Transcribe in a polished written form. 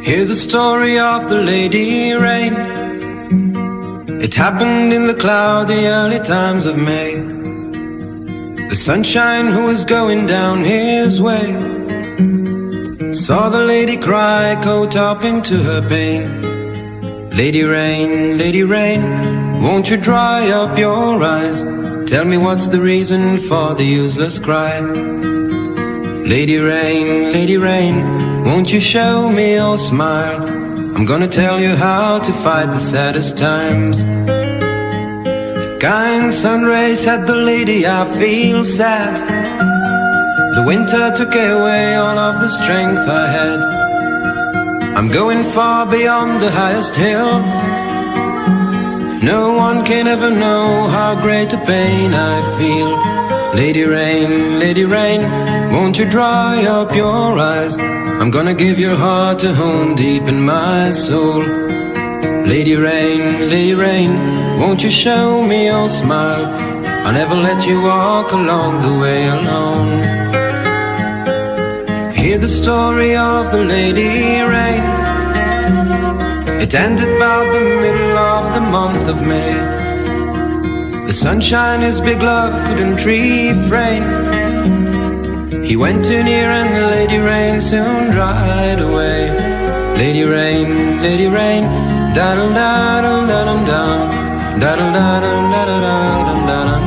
Hear the story of the Lady Rain. It happened in the cloudy early times of May. The sunshine who was going down his way saw the lady cry, caught up into her pain. Lady Rain, won't you dry up your eyes? Tell me what's the reason for the useless cry. Lady Rain, won't you show me your smile? I'm gonna tell you how to fight the saddest times. Kind sun rays had the lady, I feel sad. The winter took away all of the strength I had. I'm going far beyond the highest hill. No one can ever know how great a pain I feel. Lady Rain, won't you dry up your eyes? I'm gonna give your heart a home deep in my soul. Lady Rain, won't you show me your smile? I'll never let you walk along the way alone. Hear the story of the Lady Rain. It ended about the middle of the month of May. The sunshine his big love couldn't refrain. He went too near and the Lady Rain soon dried away. Lady Rain, daddle daddle daddle dum, daddle daddle daddle daddle dum.